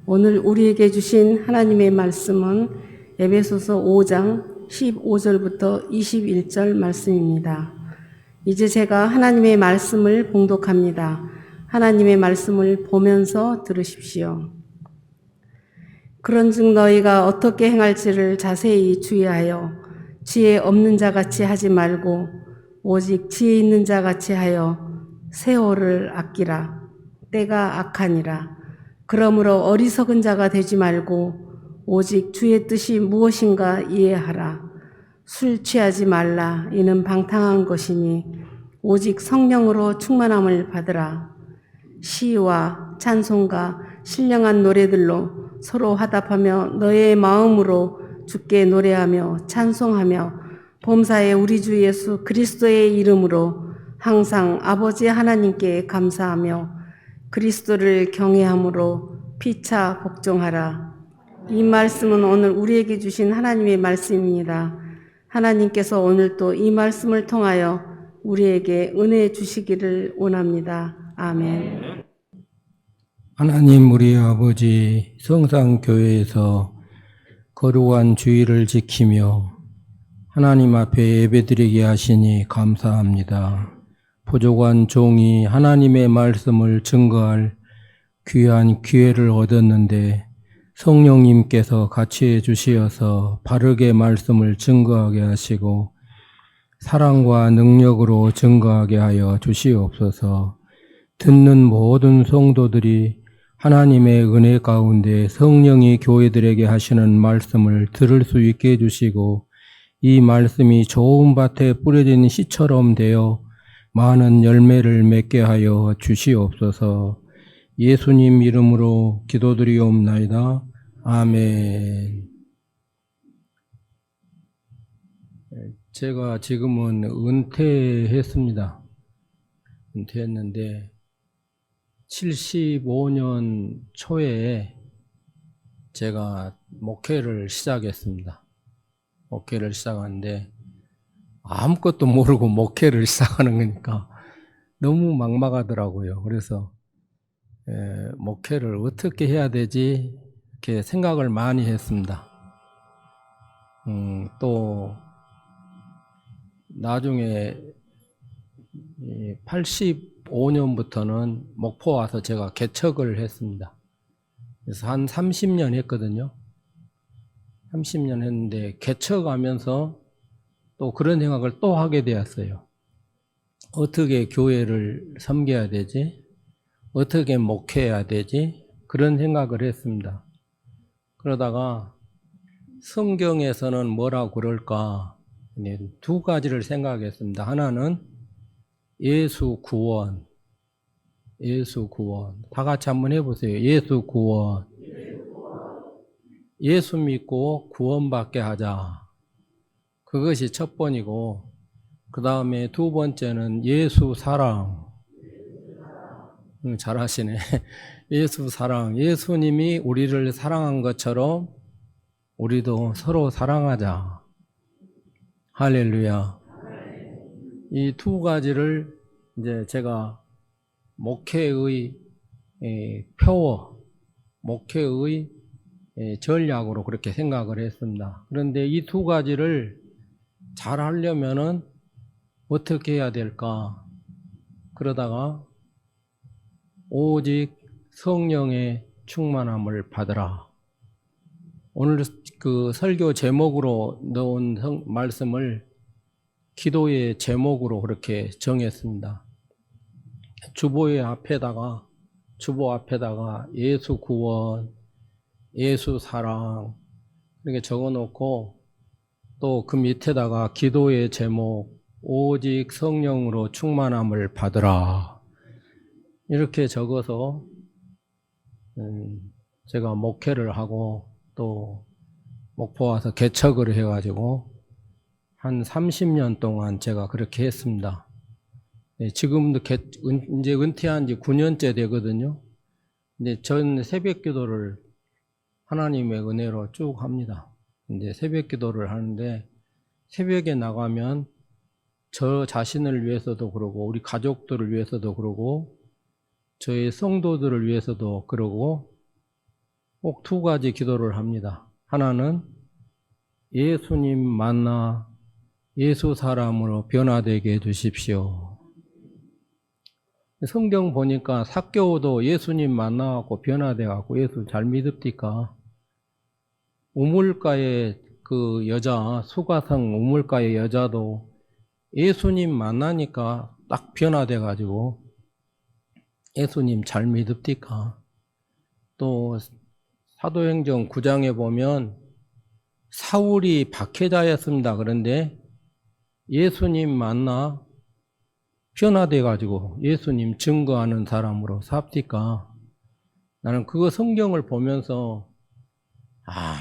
오늘 우리에게 주신 하나님의 말씀은 에베소서 5장 15절부터 21절 말씀입니다. 이제 제가 하나님의 말씀을 봉독합니다. 하나님의 말씀을 보면서 들으십시오. 그런즉 너희가 어떻게 행할지를 자세히 주의하여 지혜 없는 자같이 하지 말고 오직 지혜 있는 자같이 하여 세월을 아끼라. 때가 악하니라. 그러므로 어리석은 자가 되지 말고 오직 주의 뜻이 무엇인가 이해하라. 술 취하지 말라. 이는 방탕한 것이니 오직 성령으로 충만함을 받으라. 시와 찬송가 신령한 노래들로 서로 화답하며 너의 마음으로 주께 노래하며 찬송하며 범사에 우리 주 예수 그리스도의 이름으로 항상 아버지 하나님께 감사하며 그리스도를 경외함으로 피차 복종하라. 이 말씀은 오늘 우리에게 주신 하나님의 말씀입니다. 하나님께서 오늘 또 이 말씀을 통하여 우리에게 은혜 주시기를 원합니다. 아멘. 하나님 우리 아버지, 성상교회에서 거룩한 주의를 지키며 하나님 앞에 예배드리게 하시니 감사합니다. 부족한 종이 하나님의 말씀을 증거할 귀한 기회를 얻었는데 성령님께서 같이 해주시어서 바르게 말씀을 증거하게 하시고 사랑과 능력으로 증거하게 하여 주시옵소서. 듣는 모든 성도들이 하나님의 은혜 가운데 성령이 교회들에게 하시는 말씀을 들을 수 있게 해주시고 이 말씀이 좋은 밭에 뿌려진 씨처럼 되어 많은 열매를 맺게 하여 주시옵소서. 예수님 이름으로 기도드리옵나이다. 아멘. 제가 지금은 은퇴했습니다. 은퇴했는데 75년 초에 제가 목회를 시작했습니다. 목회를 시작하는데 아무것도 모르고 목회를 시작하는 거니까 너무 막막하더라고요. 그래서 목회를 어떻게 해야 되지? 이렇게 생각을 많이 했습니다. 또 나중에 85년부터는 목포 와서 제가 개척을 했습니다. 그래서 한 30년 했거든요. 30년 했는데 개척하면서 또 그런 생각을 또 하게 되었어요. 어떻게 교회를 섬겨야 되지? 어떻게 목회해야 되지? 그런 생각을 했습니다. 그러다가 성경에서는 뭐라고 그럴까? 두 가지를 생각했습니다. 하나는 예수 구원. 예수 구원. 다 같이 한번 해보세요. 예수 구원. 예수 믿고 구원받게 하자. 그것이 첫 번이고, 그 다음에 두 번째는 예수 사랑. 잘하시네. 예수 사랑. 예수님이 우리를 사랑한 것처럼 우리도 서로 사랑하자. 할렐루야. 이 두 가지를 이제 제가 목회의 표어, 목회의 전략으로 그렇게 생각을 했습니다. 그런데 이 두 가지를 잘 하려면은 어떻게 해야 될까? 그러다가 오직 성령의 충만함을 받으라. 오늘 그 설교 제목으로 넣은 말씀을 기도의 제목으로 그렇게 정했습니다. 주보 앞에다가 예수 구원, 예수 사랑 이렇게 적어놓고 또 그 밑에다가 기도의 제목 오직 성령으로 충만함을 받으라 이렇게 적어서 제가 목회를 하고 또 목포 와서 개척을 해가지고 한 30년 동안 제가 그렇게 했습니다. 지금도 이제 은퇴한 지 9년째 되거든요. 근데 전 새벽 기도를 하나님의 은혜로 쭉 합니다. 이제 새벽 기도를 하는데 새벽에 나가면 저 자신을 위해서도 그러고 우리 가족들을 위해서도 그러고 저희 성도들을 위해서도 그러고 꼭 두 가지 기도를 합니다. 하나는 예수님 만나 예수 사람으로 변화되게 해주십시오. 성경 보니까 삭개오도 예수님 만나갖고 변화돼갖고 예수 잘 믿읍니까? 우물가의 그 여자, 수가성 우물가의 여자도 예수님 만나니까 딱 변화돼가지고 예수님 잘 믿읍니까? 또 사도행전 9장에 보면 사울이 박해자였습니다. 그런데 예수님 만나 변화돼가지고 예수님 증거하는 사람으로 삽니까? 나는 그거 성경을 보면서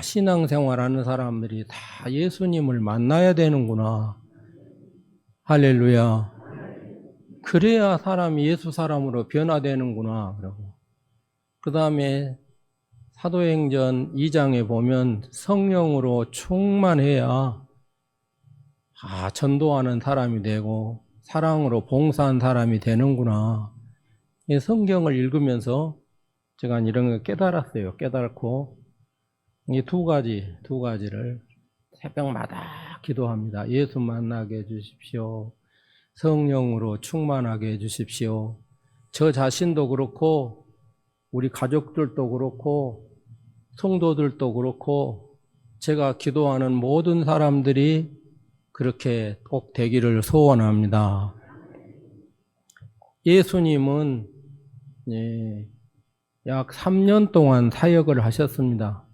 신앙생활하는 사람들이 다 예수님을 만나야 되는구나. 할렐루야. 그래야 사람이 예수 사람으로 변화되는구나. 그러고 그 다음에 사도행전 2장에 보면 성령으로 충만해야 전도하는 사람이 되고 사랑으로 봉사한 사람이 되는구나. 이 성경을 읽으면서 제가 이런 거 깨달았어요. 깨달고 이 두 가지를 새벽마다 기도합니다. 예수 만나게 해주십시오. 성령으로 충만하게 해주십시오. 저 자신도 그렇고 우리 가족들도 그렇고 성도들도 그렇고 제가 기도하는 모든 사람들이 그렇게 꼭 되기를 소원합니다. 예수님은 약 3년 동안 사역을 하셨습니다.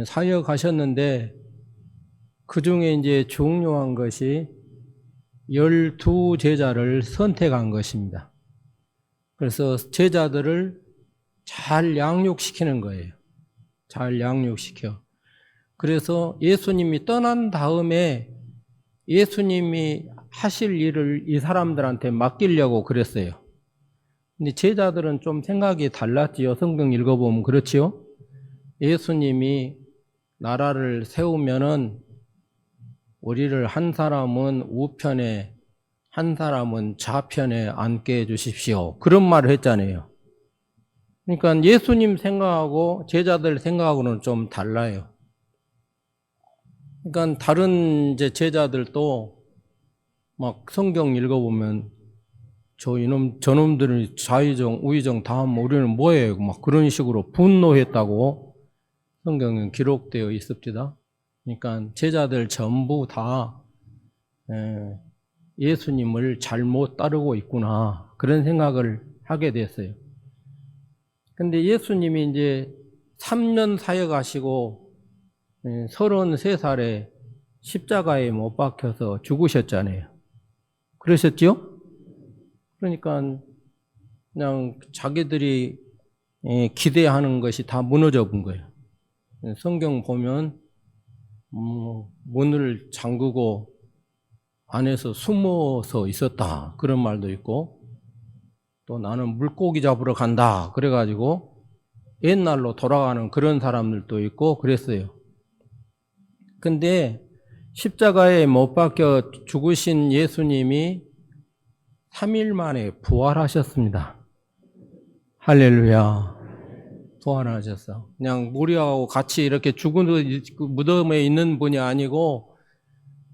사역하셨는데 그 중에 이제 중요한 것이 12제자를 선택한 것입니다. 그래서 제자들을 잘 양육시키는 거예요. 잘 양육시켜. 그래서 예수님이 떠난 다음에 예수님이 하실 일을 이 사람들한테 맡기려고 그랬어요. 근데 제자들은 좀 생각이 달랐지요. 성경 읽어보면 그렇지요. 예수님이 나라를 세우면은 우리를 한 사람은 우편에 한 사람은 좌편에 앉게 해주십시오. 그런 말을 했잖아요. 그러니까 예수님 생각하고 제자들 생각하고는 좀 달라요. 그러니까 다른 이제 제자들도 막 성경 읽어보면 저놈들은 좌의정, 우의정 다 하면 우리는 뭐예요? 막 그런 식으로 분노했다고 성경에 기록되어 있습니다. 그러니까 제자들 전부 다 예수님을 잘못 따르고 있구나. 그런 생각을 하게 됐어요. 근데 예수님이 이제 3년 사역하시고 33살에 십자가에 못 박혀서 죽으셨잖아요. 그러셨죠? 그러니까 그냥 자기들이 기대하는 것이 다 무너져 본 거예요. 성경 보면 문을 잠그고 안에서 숨어서 있었다. 그런 말도 있고 또 나는 물고기 잡으러 간다. 그래가지고 옛날로 돌아가는 그런 사람들도 있고 그랬어요. 근데 십자가에 못 박혀 죽으신 예수님이 3일 만에 부활하셨습니다. 할렐루야. 부활하셨어. 그냥 우리하고 같이 이렇게 죽은 무덤에 있는 분이 아니고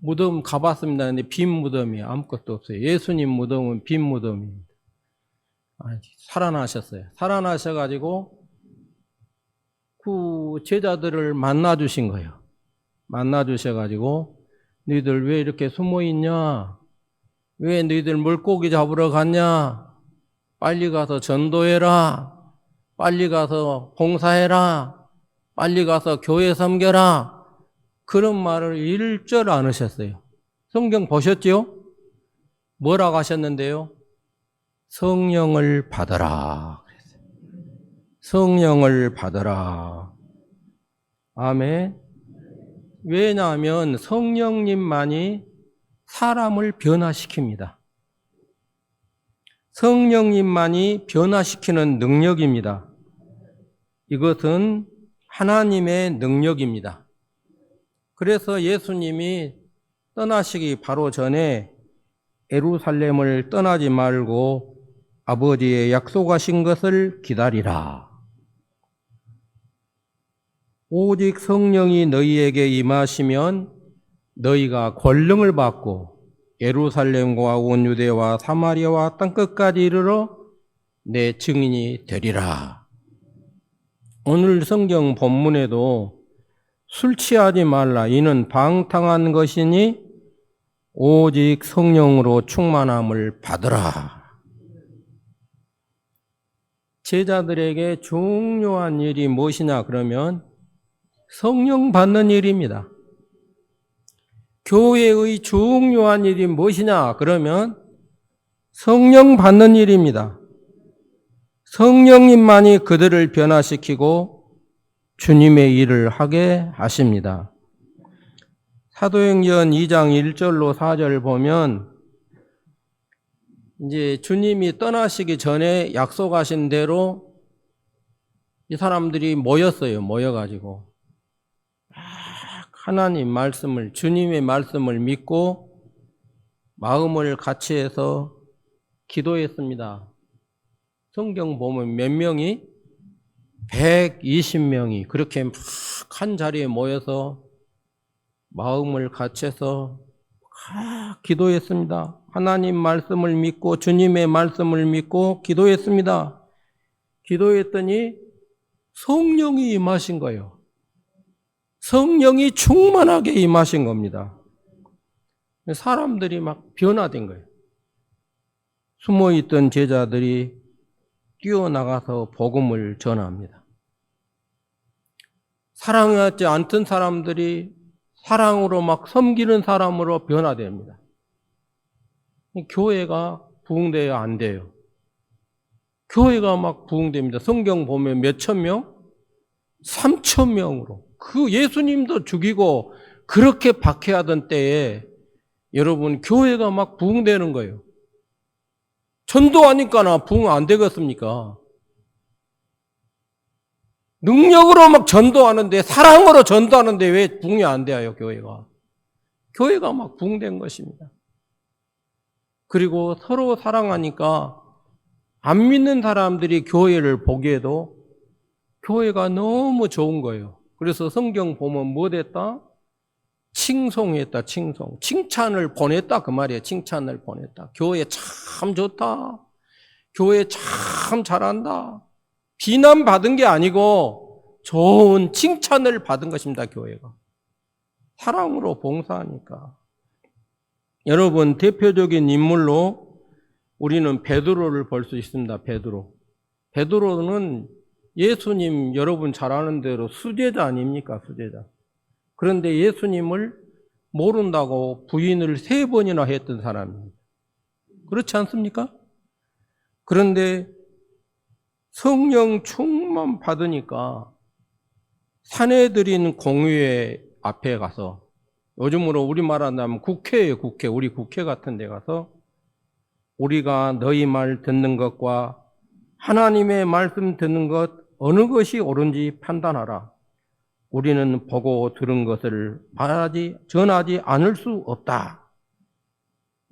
무덤 가봤습니다. 근데 빈 무덤이 아무것도 없어요. 예수님 무덤은 빈 무덤입니다. 살아나셨어요. 살아나셔가지고 그 제자들을 만나주신 거예요. 만나주셔가지고 너희들 왜 이렇게 숨어있냐? 왜 너희들 물고기 잡으러 갔냐? 빨리 가서 전도해라. 빨리 가서 봉사해라. 빨리 가서 교회 섬겨라. 그런 말을 일절 안 하셨어요. 성경 보셨지요? 뭐라고 하셨는데요? 성령을 받아라. 성령을 받아라. 아멘. 왜냐하면 성령님만이 사람을 변화시킵니다. 성령님만이 변화시키는 능력입니다. 이것은 하나님의 능력입니다. 그래서 예수님이 떠나시기 바로 전에 예루살렘을 떠나지 말고 아버지의 약속하신 것을 기다리라. 오직 성령이 너희에게 임하시면 너희가 권능을 받고 예루살렘과 온 유대와 사마리아와 땅끝까지 이르러 내 증인이 되리라. 오늘 성경 본문에도 술 취하지 말라 이는 방탕한 것이니 오직 성령으로 충만함을 받으라. 제자들에게 중요한 일이 무엇이냐 그러면 성령 받는 일입니다. 교회의 중요한 일이 무엇이냐 그러면 성령 받는 일입니다. 성령님만이 그들을 변화시키고 주님의 일을 하게 하십니다. 사도행전 2장 1절로 4절 보면 이제 주님이 떠나시기 전에 약속하신 대로 이 사람들이 모였어요. 모여가지고 하나님 말씀을, 주님의 말씀을 믿고 마음을 같이 해서 기도했습니다. 성경 보면 몇 명이? 120명이 그렇게 막 한 자리에 모여서 마음을 같이 해서 기도했습니다. 하나님 말씀을 믿고 주님의 말씀을 믿고 기도했습니다. 기도했더니 성령이 임하신 거예요. 성령이 충만하게 임하신 겁니다. 사람들이 막 변화된 거예요. 숨어있던 제자들이 뛰어나가서 복음을 전합니다. 사랑하지 않던 사람들이 사랑으로 막 섬기는 사람으로 변화됩니다. 교회가 부흥돼야 안 돼요. 교회가 막 부흥됩니다. 성경 보면 몇천 명? 3천 명으로. 그 예수님도 죽이고 그렇게 박해하던 때에 여러분 교회가 막 부흥되는 거예요. 전도하니까 부흥 안 되겠습니까? 능력으로 막 전도하는데 사랑으로 전도하는데 왜 부흥이 안 돼요 교회가? 교회가 막 부흥된 것입니다. 그리고 서로 사랑하니까 안 믿는 사람들이 교회를 보기에도 교회가 너무 좋은 거예요. 그래서 성경 보면 뭐 됐다? 칭송했다, 칭송. 칭찬을 보냈다, 그 말이에요. 칭찬을 보냈다. 교회 참 좋다. 교회 참 잘한다. 비난받은 게 아니고 좋은 칭찬을 받은 것입니다, 교회가. 사랑으로 봉사하니까. 여러분, 대표적인 인물로 우리는 베드로를 볼 수 있습니다, 베드로. 베드로는 예수님 여러분 잘 아는 대로 수제자 아닙니까, 수제자. 그런데 예수님을 모른다고 부인을 3번이나 했던 사람입니다. 그렇지 않습니까? 그런데 성령 충만 받으니까 사내들인 공의회 앞에 가서 요즘으로 우리말 한다면 국회예요, 국회. 우리 국회 같은 데 가서 우리가 너희 말 듣는 것과 하나님의 말씀 듣는 것 어느 것이 옳은지 판단하라. 우리는 보고 들은 것을 전하지 않을 수 없다.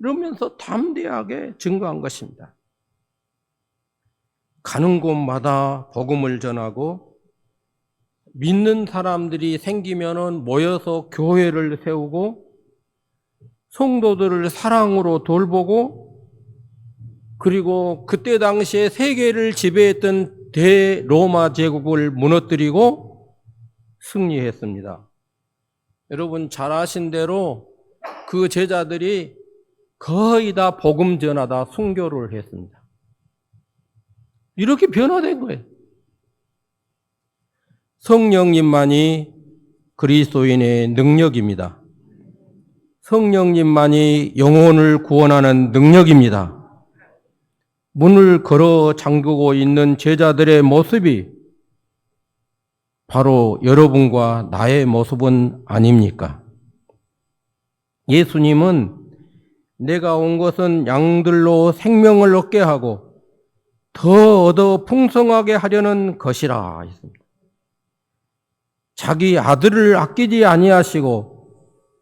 이러면서 담대하게 증거한 것입니다. 가는 곳마다 복음을 전하고 믿는 사람들이 생기면은 모여서 교회를 세우고 성도들을 사랑으로 돌보고 그리고 그때 당시에 세계를 지배했던 대로마 제국을 무너뜨리고 승리했습니다. 여러분 잘 아신 대로 그 제자들이 거의 다 복음 전하다 순교를 했습니다. 이렇게 변화된 거예요. 성령님만이 그리스도인의 능력입니다. 성령님만이 영혼을 구원하는 능력입니다. 문을 걸어 잠그고 있는 제자들의 모습이 바로 여러분과 나의 모습은 아닙니까? 예수님은 내가 온 것은 양들로 생명을 얻게 하고 더 얻어 풍성하게 하려는 것이라 했습니다. 자기 아들을 아끼지 아니하시고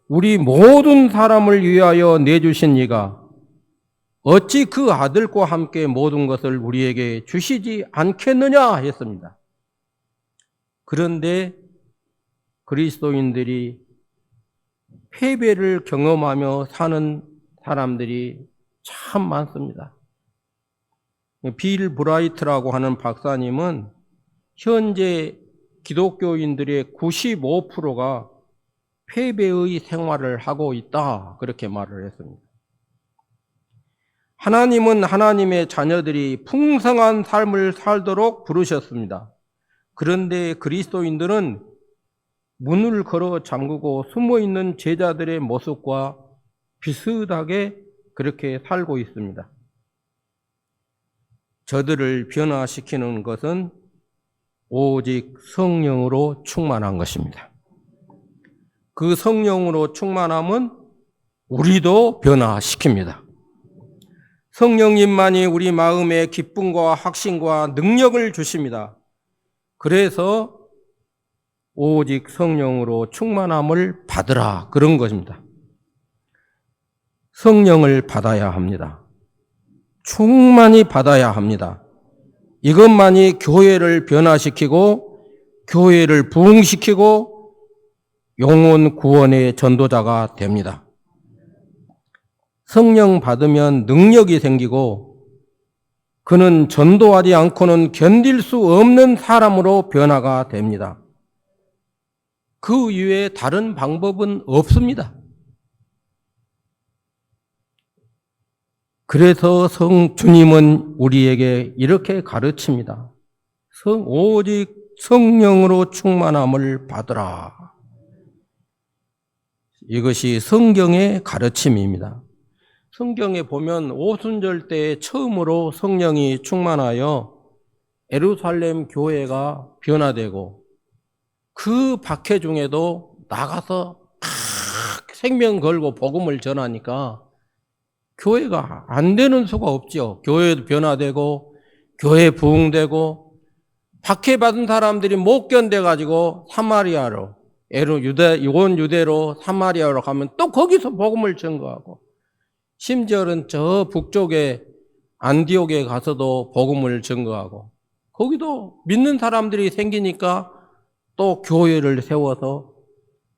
우리 모든 사람을 위하여 내주신 이가 어찌 그 아들과 함께 모든 것을 우리에게 주시지 않겠느냐 했습니다. 그런데 그리스도인들이 패배를 경험하며 사는 사람들이 참 많습니다. 빌 브라이트라고 하는 박사님은 현재 기독교인들의 95%가 패배의 생활을 하고 있다, 그렇게 말을 했습니다. 하나님은 하나님의 자녀들이 풍성한 삶을 살도록 부르셨습니다. 그런데 그리스도인들은 문을 걸어 잠그고 숨어있는 제자들의 모습과 비슷하게 그렇게 살고 있습니다. 저들을 변화시키는 것은 오직 성령으로 충만한 것입니다. 그 성령으로 충만함은 우리도 변화시킵니다. 성령님만이 우리 마음에 기쁨과 확신과 능력을 주십니다. 그래서 오직 성령으로 충만함을 받으라, 그런 것입니다. 성령을 받아야 합니다. 충만히 받아야 합니다. 이것만이 교회를 변화시키고 교회를 부흥시키고 영혼 구원의 전도자가 됩니다. 성령 받으면 능력이 생기고 그는 전도하지 않고는 견딜 수 없는 사람으로 변화가 됩니다. 그 이외에 다른 방법은 없습니다. 그래서 주님은 우리에게 이렇게 가르칩니다. 오직 성령으로 충만함을 받으라. 이것이 성경의 가르침입니다. 성경에 보면 오순절 때 처음으로 성령이 충만하여 예루살렘 교회가 변화되고 그 박해 중에도 나가서 생명 걸고 복음을 전하니까 교회가 안 되는 수가 없죠. 교회도 변화되고 교회 부흥되고 박해받은 사람들이 못 견뎌가지고 사마리아로 온 유대로 사마리아로 가면 또 거기서 복음을 전거하고 심지어는 저 북쪽에 안디옥에 가서도 복음을 전거하고 거기도 믿는 사람들이 생기니까 또 교회를 세워서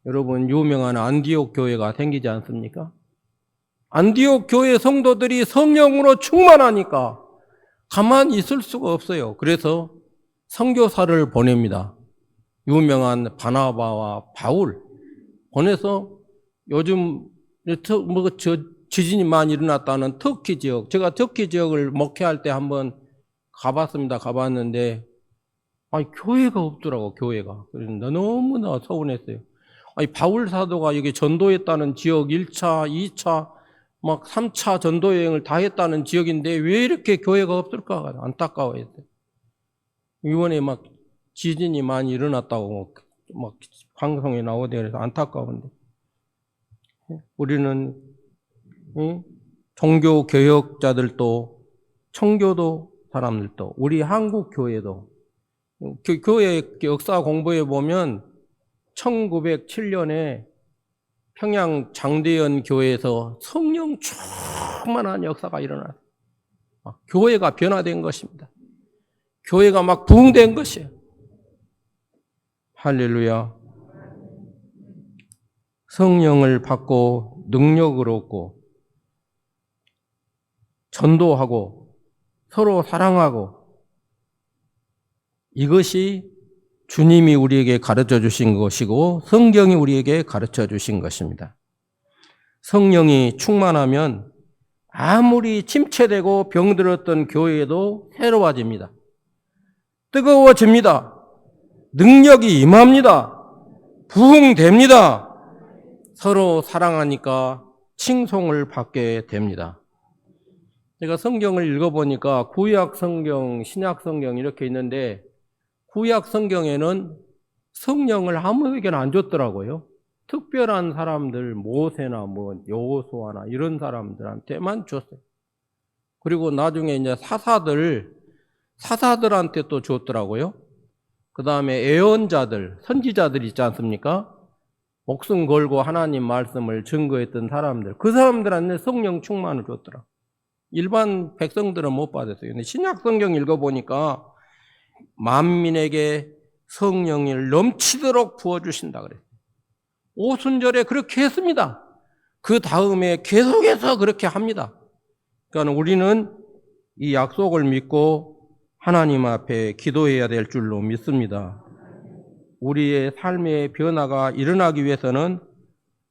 여러분 유명한 안디옥 교회가 생기지 않습니까? 안디옥 교회 성도들이 성령으로 충만하니까 가만히 있을 수가 없어요. 그래서 선교사를 보냅니다. 유명한 바나바와 바울 보내서 요즘 지진이 많이 일어났다는 터키 지역, 제가 터키 지역을 목회할 때 한번 가봤습니다. 가봤는데 교회가 없더라고, 교회가. 그래서 너무나 서운했어요. 바울 사도가 여기 전도했다는 지역 1차, 2차, 막 3차 전도 여행을 다 했다는 지역인데 왜 이렇게 교회가 없을까 안타까워했어요. 이번에 막 지진이 많이 일어났다고 막 방송에 나오대 그래서 안타까운데 우리는 종교 개혁자들도 청교도 사람들도 우리 한국 교회도 교회 역사 공부해 보면 1907년에 평양 장대연 교회에서 성령 충만한 역사가 일어났어요. 교회가 변화된 것입니다. 교회가 막 부흥된 것이에요. 할렐루야. 성령을 받고 능력을 얻고 전도하고 서로 사랑하고 이것이 주님이 우리에게 가르쳐 주신 것이고 성경이 우리에게 가르쳐 주신 것입니다. 성령이 충만하면 아무리 침체되고 병들었던 교회도 새로워집니다. 뜨거워집니다. 능력이 임합니다. 부흥됩니다. 서로 사랑하니까 칭송을 받게 됩니다. 제가 성경을 읽어보니까 구약 성경, 신약 성경 이렇게 있는데 구약 성경에는 성령을 아무에게나 안 줬더라고요. 특별한 사람들, 모세나 여호수아나 이런 사람들한테만 줬어요. 그리고 나중에 이제 사사들한테 또 줬더라고요. 그 다음에 예언자들, 선지자들 있지 않습니까? 목숨 걸고 하나님 말씀을 증거했던 사람들, 그 사람들한테 성령 충만을 줬더라. 일반 백성들은 못 받았어요. 근데 신약 성경 읽어보니까 만민에게 성령을 넘치도록 부어주신다 그래요. 오순절에 그렇게 했습니다. 그 다음에 계속해서 그렇게 합니다. 그러니까 우리는 이 약속을 믿고 하나님 앞에 기도해야 될 줄로 믿습니다. 우리의 삶의 변화가 일어나기 위해서는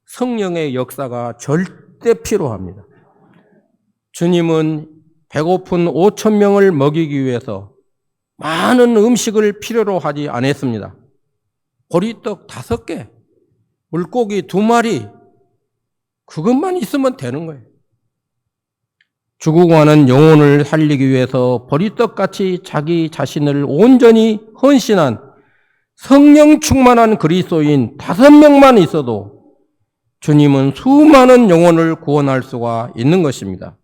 성령의 역사가 절대 필요합니다. 주님은 배고픈 5천 명을 먹이기 위해서 많은 음식을 필요로 하지 않았습니다. 보리떡 5개, 물고기 2마리, 그것만 있으면 되는 거예요. 죽어가는 영혼을 살리기 위해서 보리떡같이 자기 자신을 온전히 헌신한 성령 충만한 그리스도인 5명만 있어도 주님은 수많은 영혼을 구원할 수가 있는 것입니다.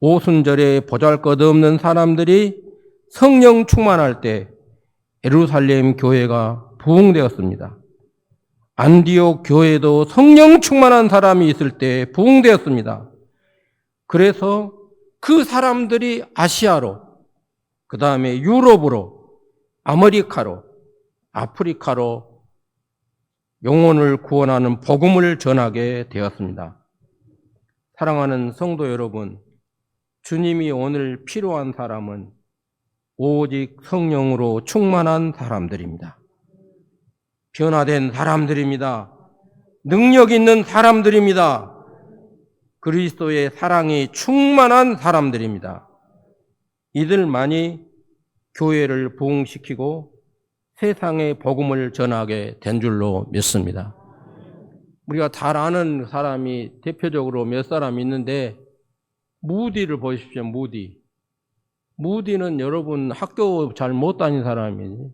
오순절에 보잘것없는 사람들이 성령 충만할 때 예루살렘 교회가 부흥되었습니다. 안디옥 교회도 성령 충만한 사람이 있을 때 부흥되었습니다. 그래서 그 사람들이 아시아로, 그 다음에 유럽으로, 아메리카로, 아프리카로 영혼을 구원하는 복음을 전하게 되었습니다. 사랑하는 성도 여러분, 주님이 오늘 필요한 사람은 오직 성령으로 충만한 사람들입니다. 변화된 사람들입니다. 능력 있는 사람들입니다. 그리스도의 사랑이 충만한 사람들입니다. 이들만이 교회를 부흥시키고 세상의 복음을 전하게 된 줄로 믿습니다. 우리가 잘 아는 사람이 대표적으로 몇 사람 있는데 무디를 보십시오. 무디는 여러분 학교 잘 못 다닌 사람이지.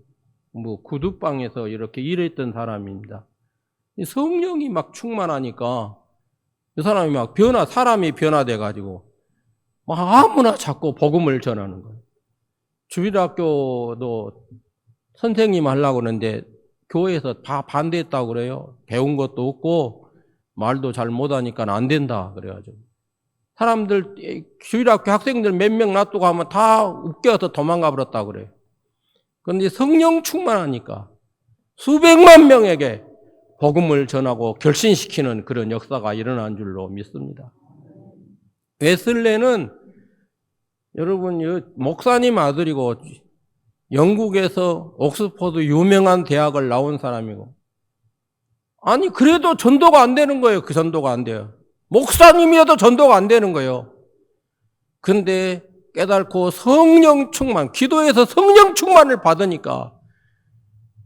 구두방에서 이렇게 일했던 사람입니다. 성령이 막 충만하니까 이 사람이 막 사람이 변화돼가지고 막 아무나 자꾸 복음을 전하는 거예요. 주일학교도 선생님 하려고 그러는데 교회에서 다 반대했다고 그래요. 배운 것도 없고 말도 잘 못하니까 안 된다 그래가지고 사람들 주일학교 학생들 몇 명 놔두고 하면 다 웃겨서 도망가 버렸다고 그래요. 그런데 성령 충만하니까 수백만 명에게 복음을 전하고 결신시키는 그런 역사가 일어난 줄로 믿습니다. 웨슬레는 여러분 목사님 아들이고 영국에서 옥스퍼드 유명한 대학을 나온 사람이고 아니 그래도 전도가 안 되는 거예요. 그 전도가 안 돼요. 목사님이어도 전도가 안 되는 거예요. 근데 깨닫고 성령 충만, 기도해서 성령 충만을 받으니까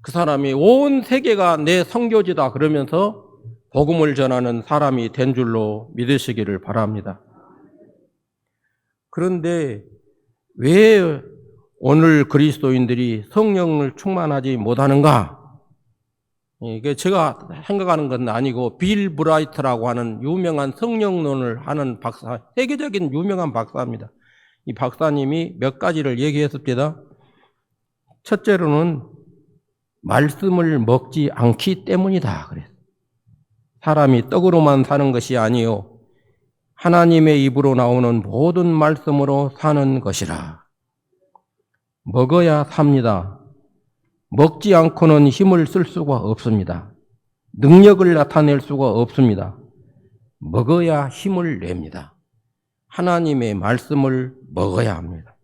그 사람이 온 세계가 내 선교지다 그러면서 복음을 전하는 사람이 된 줄로 믿으시기를 바랍니다. 그런데 왜 오늘 그리스도인들이 성령을 충만하지 못하는가? 이게 제가 생각하는 건 아니고 빌 브라이트라고 하는 유명한 성령론을 하는 박사, 세계적인 유명한 박사입니다. 이 박사님이 몇 가지를 얘기했습니다. 첫째로는 말씀을 먹지 않기 때문이다 그랬어요. 사람이 떡으로만 사는 것이 아니요 하나님의 입으로 나오는 모든 말씀으로 사는 것이라. 먹어야 삽니다. 먹지 않고는 힘을 쓸 수가 없습니다. 능력을 나타낼 수가 없습니다. 먹어야 힘을 냅니다. 하나님의 말씀을 먹어야 합니다.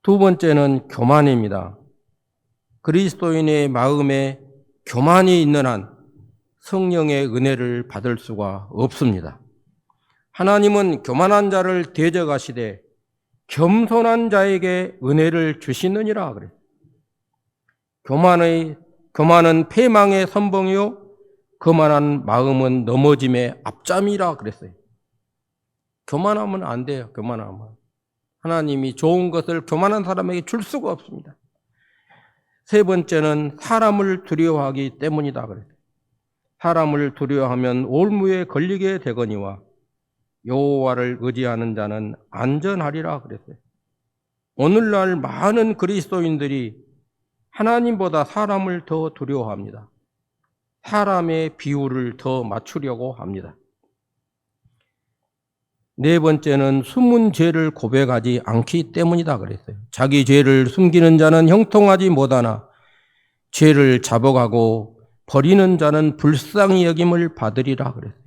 두 번째는 교만입니다. 그리스도인의 마음에 교만이 있는 한 성령의 은혜를 받을 수가 없습니다. 하나님은 교만한 자를 대적하시되 겸손한 자에게 은혜를 주시느니라 그래요. 교만은 패망의 선봉이요 거만한 마음은 넘어짐의 앞잠이라 그랬어요. 교만하면 안 돼요. 교만하면 하나님이 좋은 것을 교만한 사람에게 줄 수가 없습니다. 세 번째는 사람을 두려워하기 때문이다 그랬어요. 사람을 두려워하면 올무에 걸리게 되거니와 여호와를 의지하는 자는 안전하리라 그랬어요. 오늘날 많은 그리스도인들이 하나님보다 사람을 더 두려워합니다. 사람의 비율을 더 맞추려고 합니다. 네 번째는 숨은 죄를 고백하지 않기 때문이다 그랬어요. 자기 죄를 숨기는 자는 형통하지 못하나 죄를 자복하고 버리는 자는 불쌍히 여김을 받으리라 그랬어요.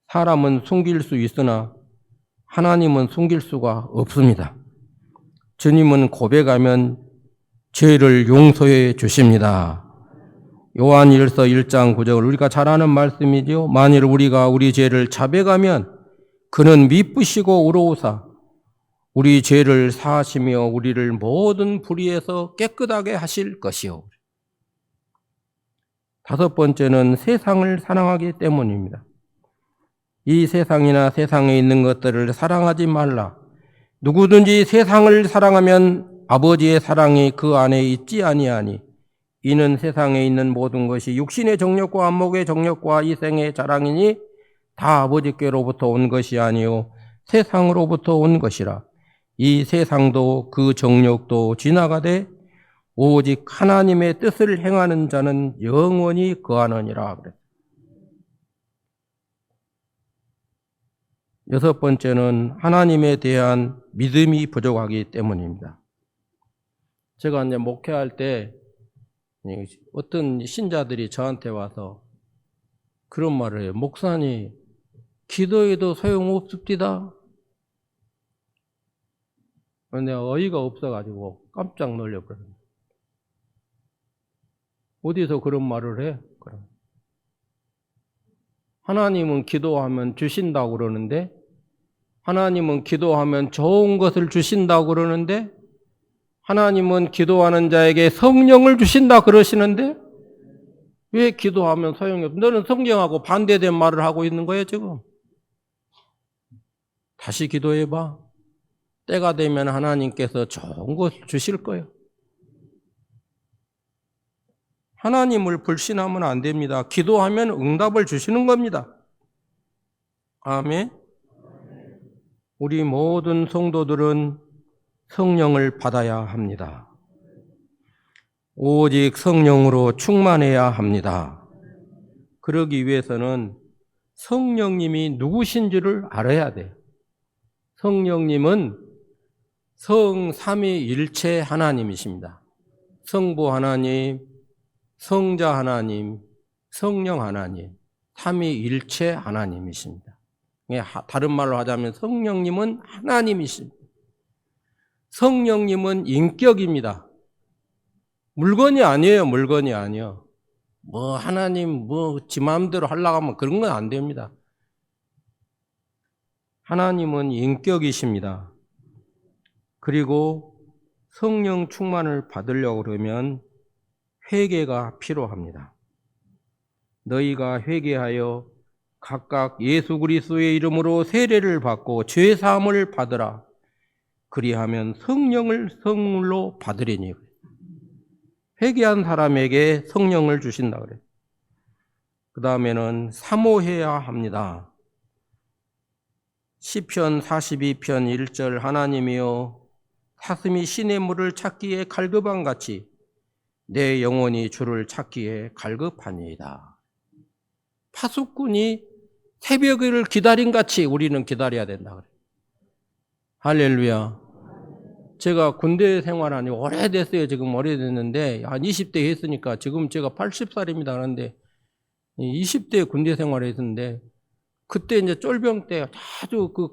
사람은 숨길 수 있으나 하나님은 숨길 수가 없습니다. 주님은 고백하면 죄를 용서해 주십니다. 요한일서 1장 9절 우리가 잘 아는 말씀이죠. 만일 우리가 우리 죄를 자백하면 그는 미쁘시고 의로우사 우리 죄를 사하시며 우리를 모든 불의에서 깨끗하게 하실 것이요. 다섯 번째는 세상을 사랑하기 때문입니다. 이 세상이나 세상에 있는 것들을 사랑하지 말라. 누구든지 세상을 사랑하면 아버지의 사랑이 그 안에 있지 아니하니 이는 세상에 있는 모든 것이 육신의 정욕과 안목의 정욕과 이생의 자랑이니 다 아버지께로부터 온 것이 아니요 세상으로부터 온 것이라. 이 세상도 그 정욕도 지나가되 오직 하나님의 뜻을 행하는 자는 영원히 거하느니라 그래. 여섯 번째는 하나님에 대한 믿음이 부족하기 때문입니다. 제가 이제 목회할 때 어떤 신자들이 저한테 와서 그런 말을 해요. 목사님, 기도해도 소용없습니다. 내가 어이가 없어가지고 깜짝 놀려버렸어요. 어디서 그런 말을 해? 그럼. 하나님은 기도하면 주신다고 그러는데, 하나님은 기도하면 좋은 것을 주신다고 그러는데, 하나님은 기도하는 자에게 성령을 주신다 그러시는데, 왜 기도하면 소용이 없어? 너는 성경하고 반대된 말을 하고 있는 거예요, 지금. 다시 기도해봐. 때가 되면 하나님께서 좋은 것을 주실 거예요. 하나님을 불신하면 안 됩니다. 기도하면 응답을 주시는 겁니다. 아멘. 우리 모든 성도들은 성령을 받아야 합니다. 오직 성령으로 충만해야 합니다. 그러기 위해서는 성령님이 누구신지를 알아야 돼요. 성령님은 성삼위일체 하나님이십니다. 성부 하나님, 성자 하나님, 성령 하나님, 삼위일체 하나님이십니다. 다른 말로 하자면 성령님은 하나님이십니다. 성령님은 인격입니다. 물건이 아니에요. 물건이 아니에요. 하나님 지 마음대로 하려고 하면 그런 건 안 됩니다. 하나님은 인격이십니다. 그리고 성령 충만을 받으려고 그러면 회개가 필요합니다. 너희가 회개하여 각각 예수 그리스도의 이름으로 세례를 받고 죄 사함을 받으라. 그리하면 성령을 선물로 받으리니. 회개한 사람에게 성령을 주신다 그래요. 그 다음에는 사모해야 합니다. 시편 42편 1절 하나님이여 사슴이 시냇물을 찾기에 갈급한같이 내 영혼이 주를 찾기에 갈급하니이다. 파수꾼이 새벽을 기다린같이 우리는 기다려야 된다 그래요. 할렐루야. 제가 군대 생활한 지 오래됐어요. 지금 오래됐는데 한 20대 했으니까 지금 제가 80살입니다. 그런데 20대 군대 생활했는데 그때 이제 쫄병 때 아주 그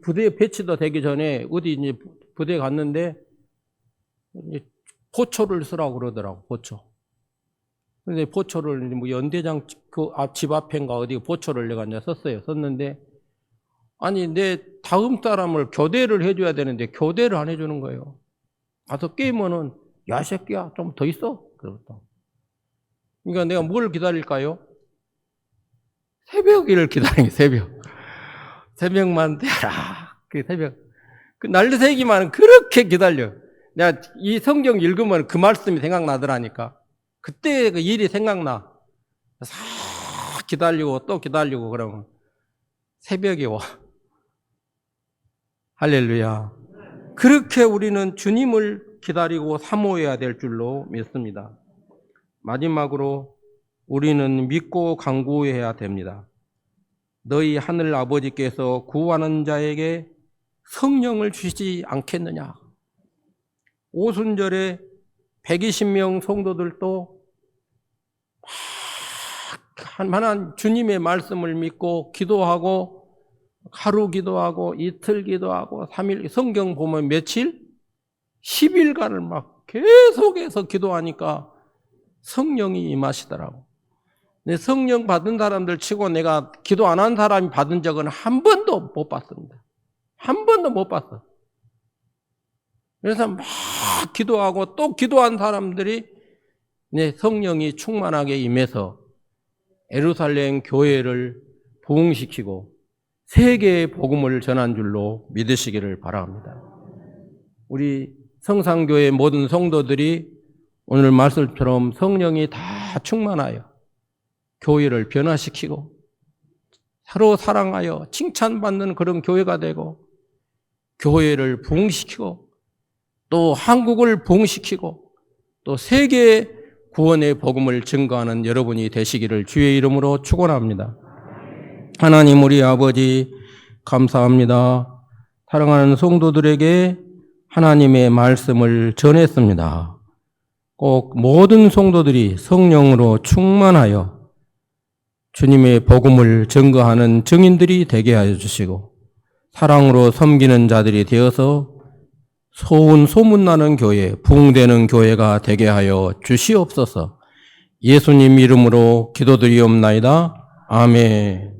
부대 배치도 되기 전에 어디 이제 부대 갔는데 이제 보초를 쓰라고 그러더라고. 보초. 근데 보초를 뭐 연대장 그 집 앞인가 어디 보초를 내가 이제 썼는데 아니 내 다음 사람을 교대를 해줘야 되는데 교대를 안 해주는 거예요. 가서 깨면은 야 새끼야 좀 더 있어. 그러다. 그러니까 내가 뭘 기다릴까요? 새벽을 기다리는 새벽. 새벽만 되라. 그 새벽. 그 날새기만 그렇게 기다려. 내가 이 성경 읽으면 그 말씀이 생각나더라니까. 그때 그 일이 생각나. 싹 기다리고 또 기다리고 그러면 새벽이 와. 할렐루야. 그렇게 우리는 주님을 기다리고 사모해야 될 줄로 믿습니다. 마지막으로 우리는 믿고 간구해야 됩니다. 너희 하늘 아버지께서 구하는 자에게 성령을 주시지 않겠느냐. 오순절에 120명 성도들도 한만한 주님의 말씀을 믿고 기도하고 하루 기도하고 이틀 기도하고 3일 성경 보면 며칠? 10일간을 막 계속해서 기도하니까 성령이 임하시더라고. 근데 성령 받은 사람들 치고 내가 기도 안 한 사람이 받은 적은 한 번도 못 봤습니다. 한 번도 못 봤어. 그래서 막 기도하고 또 기도한 사람들이 내 성령이 충만하게 임해서 예루살렘 교회를 부흥시키고 세계의 복음을 전한 줄로 믿으시기를 바랍니다. 우리 성상교회 모든 성도들이 오늘 말씀처럼 성령이 다 충만하여 교회를 변화시키고 서로 사랑하여 칭찬받는 그런 교회가 되고 교회를 부흥시키고 또 한국을 부흥시키고 또 세계의 구원의 복음을 증거하는 여러분이 되시기를 주의 이름으로 축원합니다. 하나님 우리 아버지 감사합니다. 사랑하는 성도들에게 하나님의 말씀을 전했습니다. 꼭 모든 성도들이 성령으로 충만하여 주님의 복음을 증거하는 증인들이 되게 하여 주시고 사랑으로 섬기는 자들이 되어서 소문나는 교회, 부흥되는 교회가 되게 하여 주시옵소서. 예수님 이름으로 기도드리옵나이다. 아멘.